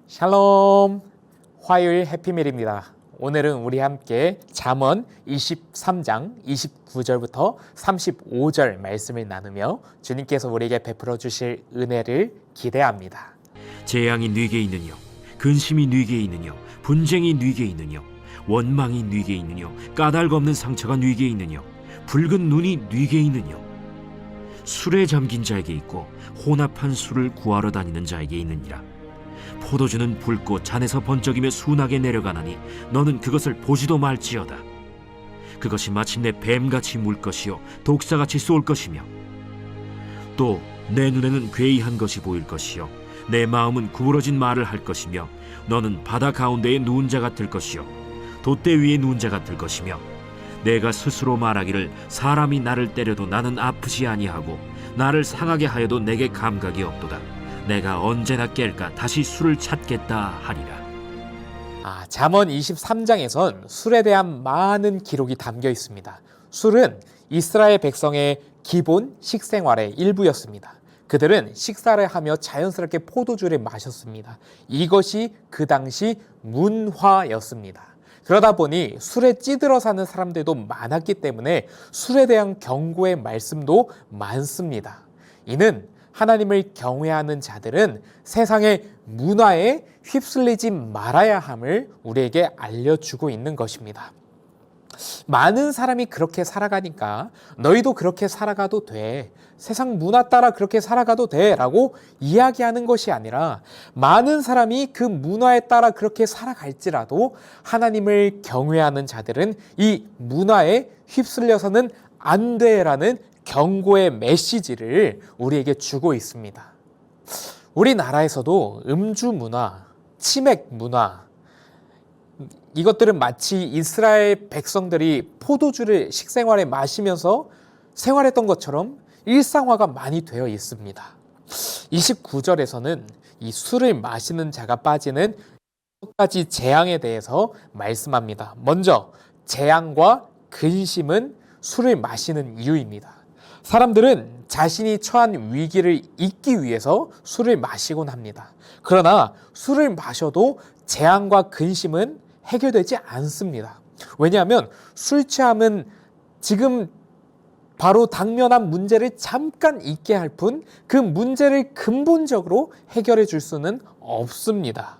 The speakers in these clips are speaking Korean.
샬롬, 화요일 해피밀입니다. 오늘은 우리 함께 잠언 23장 29절부터 35절 말씀을 나누며 주님께서 우리에게 베풀어 주실 은혜를 기대합니다. 재앙이 네게 있느뇨, 근심이 네게 있느뇨, 분쟁이 네게 있느뇨, 원망이 네게 있느뇨, 까닭 없는 상처가 네게 있느뇨, 붉은 눈이 네게 있느뇨. 술에 잠긴 자에게 있고 혼합한 술을 구하러 다니는 자에게 있느니라. 포도주는 붉고 잔에서 번쩍이며 순하게 내려가나니 너는 그것을 보지도 말지어다. 그것이 마침내 뱀같이 물 것이요 독사같이 쏠 것이며, 또 내 눈에는 괴이한 것이 보일 것이요 내 마음은 구부러진 말을 할 것이며, 너는 바다 가운데에 누운 자 같을 것이요 돛대 위에 누운 자 같을 것이며, 내가 스스로 말하기를 사람이 나를 때려도 나는 아프지 아니하고 나를 상하게 하여도 내게 감각이 없도다. 내가 언제나 깰까 다시 술을 찾겠다 하리라. 잠언 23장에선 술에 대한 많은 기록이 담겨 있습니다. 술은 이스라엘 백성의 기본 식생활의 일부였습니다. 그들은 식사를 하며 자연스럽게 포도주를 마셨습니다. 이것이 그 당시 문화였습니다. 그러다 보니 술에 찌들어 사는 사람들도 많았기 때문에 술에 대한 경고의 말씀도 많습니다. 이는 하나님을 경외하는 자들은 세상의 문화에 휩쓸리지 말아야 함을 우리에게 알려주고 있는 것입니다. 많은 사람이 그렇게 살아가니까 너희도 그렇게 살아가도 돼, 세상 문화 따라 그렇게 살아가도 돼 라고 이야기하는 것이 아니라, 많은 사람이 그 문화에 따라 그렇게 살아갈지라도 하나님을 경외하는 자들은 이 문화에 휩쓸려서는 안 돼라는 경고의 메시지를 우리에게 주고 있습니다. 우리나라에서도 음주 문화, 치맥 문화, 이것들은 마치 이스라엘 백성들이 포도주를 식생활에 마시면서 생활했던 것처럼 일상화가 많이 되어 있습니다. 29절에서는 이 술을 마시는 자가 빠지는 6가지 재앙에 대해서 말씀합니다. 먼저 재앙과 근심은 술을 마시는 이유입니다. 사람들은 자신이 처한 위기를 잊기 위해서 술을 마시곤 합니다. 그러나 술을 마셔도 재앙과 근심은 해결되지 않습니다. 왜냐하면 술 취함은 지금 바로 당면한 문제를 잠깐 잊게 할 뿐 그 문제를 근본적으로 해결해 줄 수는 없습니다.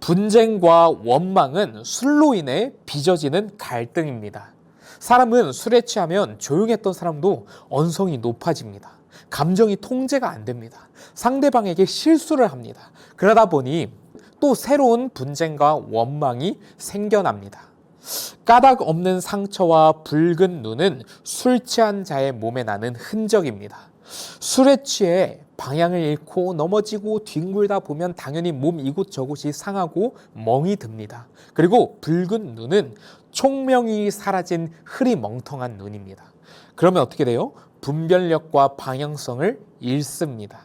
분쟁과 원망은 술로 인해 빚어지는 갈등입니다. 사람은 술에 취하면 조용했던 사람도 언성이 높아집니다. 감정이 통제가 안 됩니다. 상대방에게 실수를 합니다. 그러다 보니 또 새로운 분쟁과 원망이 생겨납니다. 까닭 없는 상처와 붉은 눈은 술 취한 자의 몸에 나는 흔적입니다. 술에 취해 방향을 잃고 넘어지고 뒹굴다 보면 당연히 몸 이곳저곳이 상하고 멍이 듭니다. 그리고 붉은 눈은 총명이 사라진 흐리멍텅한 눈입니다. 그러면 어떻게 돼요? 분별력과 방향성을 잃습니다.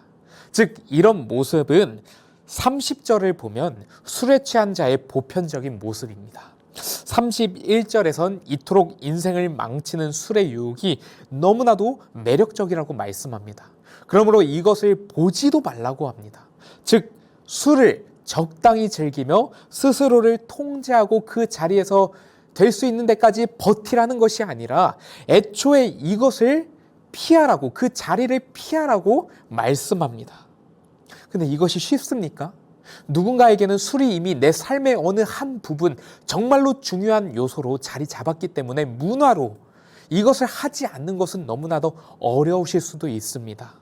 즉 이런 모습은 30절을 보면 술에 취한 자의 보편적인 모습입니다. 31절에선 이토록 인생을 망치는 술의 유혹이 너무나도 매력적이라고 말씀합니다. 그러므로 이것을 보지도 말라고 합니다. 즉 술을 적당히 즐기며 스스로를 통제하고 그 자리에서 될 수 있는 데까지 버티라는 것이 아니라 애초에 이것을 피하라고, 그 자리를 피하라고 말씀합니다. 근데 이것이 쉽습니까? 누군가에게는 술이 이미 내 삶의 어느 한 부분, 정말로 중요한 요소로 자리 잡았기 때문에 문화로 이것을 하지 않는 것은 너무나도 어려우실 수도 있습니다.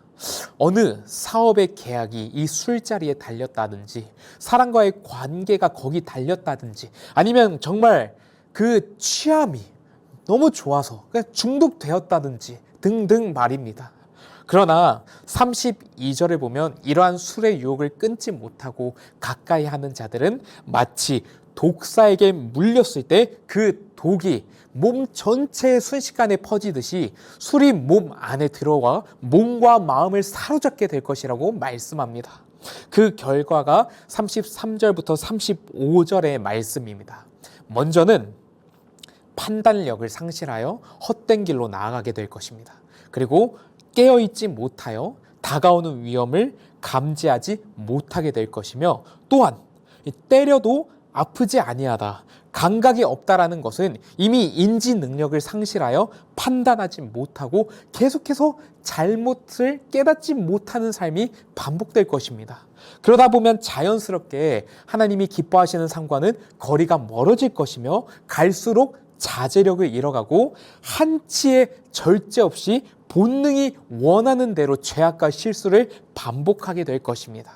어느 사업의 계약이 이 술자리에 달렸다든지, 사람과의 관계가 거기 달렸다든지, 아니면 정말 그 취함이 너무 좋아서 중독되었다든지 등등 말입니다. 그러나 32절을 보면 이러한 술의 유혹을 끊지 못하고 가까이 하는 자들은 마치 독사에게 물렸을 때 그 독이 몸 전체에 순식간에 퍼지듯이 술이 몸 안에 들어와 몸과 마음을 사로잡게 될 것이라고 말씀합니다. 그 결과가 33절부터 35절의 말씀입니다. 먼저는 판단력을 상실하여 헛된 길로 나아가게 될 것입니다. 그리고 깨어있지 못하여 다가오는 위험을 감지하지 못하게 될 것이며, 또한 때려도 아프지 아니하다, 감각이 없다라는 것은 이미 인지 능력을 상실하여 판단하지 못하고 계속해서 잘못을 깨닫지 못하는 삶이 반복될 것입니다. 그러다 보면 자연스럽게 하나님이 기뻐하시는 상과는 거리가 멀어질 것이며, 갈수록 자제력을 잃어가고 한치의 절제 없이 본능이 원하는 대로 죄악과 실수를 반복하게 될 것입니다.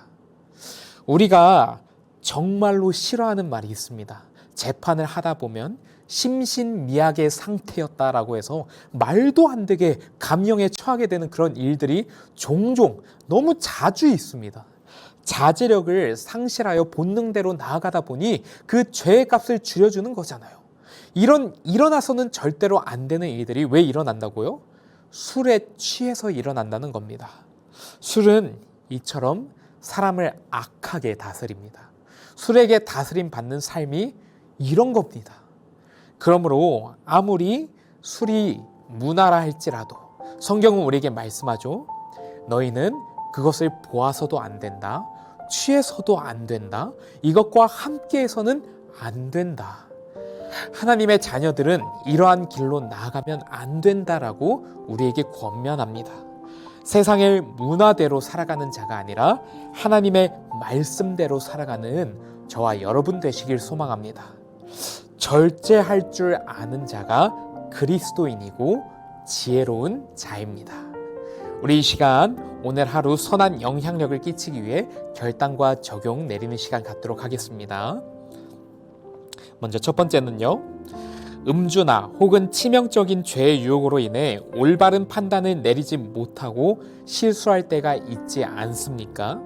우리가 정말로 싫어하는 말이 있습니다. 재판을 하다 보면 심신미약의 상태였다라고 해서 말도 안 되게 감형에 처하게 되는 그런 일들이 종종 너무 자주 있습니다. 자제력을 상실하여 본능대로 나아가다 보니 그 죄의 값을 줄여주는 거잖아요. 일어나서는 절대로 안 되는 일들이 왜 일어난다고요? 술에 취해서 일어난다는 겁니다. 술은 이처럼 사람을 악하게 다스립니다. 술에게 다스림 받는 삶이 이런 겁니다. 그러므로 아무리 술이 문화라 할지라도 성경은 우리에게 말씀하죠. 너희는 그것을 보아서도 안 된다. 취해서도 안 된다. 이것과 함께해서는 안 된다. 하나님의 자녀들은 이러한 길로 나아가면 안 된다라고 우리에게 권면합니다. 세상의 문화대로 살아가는 자가 아니라 하나님의 말씀대로 살아가는 저와 여러분 되시길 소망합니다. 절제할 줄 아는 자가 그리스도인이고 지혜로운 자입니다. 우리 이 시간 오늘 하루 선한 영향력을 끼치기 위해 결단과 적용 내리는 시간 갖도록 하겠습니다. 먼저 첫 번째는요, 음주나 혹은 치명적인 죄의 유혹으로 인해 올바른 판단을 내리지 못하고 실수할 때가 있지 않습니까?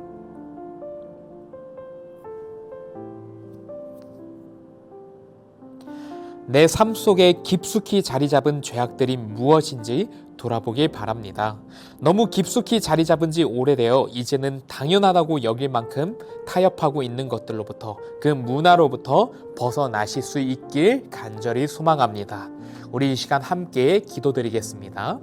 내 삶 속에 깊숙이 자리 잡은 죄악들이 무엇인지 돌아보길 바랍니다. 너무 깊숙이 자리 잡은 지 오래되어 이제는 당연하다고 여길 만큼 타협하고 있는 것들로부터, 그 문화로부터 벗어나실 수 있길 간절히 소망합니다. 우리 이 시간 함께 기도드리겠습니다.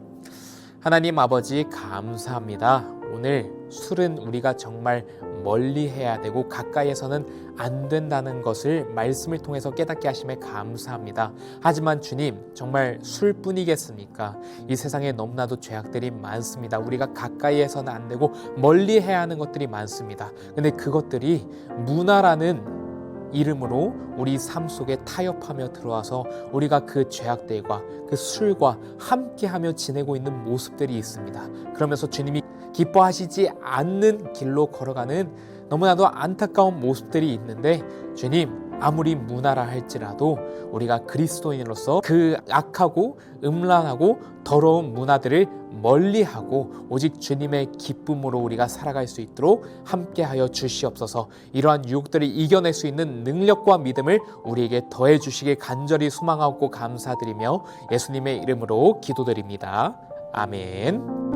하나님 아버지 감사합니다. 오늘 술은 우리가 정말 멀리 해야 되고 가까이에서는 안 된다는 것을 말씀을 통해서 깨닫게 하심에 감사합니다. 하지만 주님, 정말 술뿐이겠습니까? 이 세상에 너무나도 죄악들이 많습니다. 우리가 가까이에서는 안 되고 멀리 해야 하는 것들이 많습니다. 근데 그것들이 문화라는 이름으로 우리 삶 속에 타협하며 들어와서 우리가 그 죄악들과 그 술과 함께하며 지내고 있는 모습들이 있습니다. 그러면서 주님이 기뻐하시지 않는 길로 걸어가는 너무나도 안타까운 모습들이 있는데, 주님, 아무리 문화라 할지라도 우리가 그리스도인으로서 그 악하고 음란하고 더러운 문화들을 멀리하고 오직 주님의 기쁨으로 우리가 살아갈 수 있도록 함께하여 주시옵소서. 이러한 유혹들을 이겨낼 수 있는 능력과 믿음을 우리에게 더해 주시길 간절히 소망하고 감사드리며 예수님의 이름으로 기도드립니다. 아멘.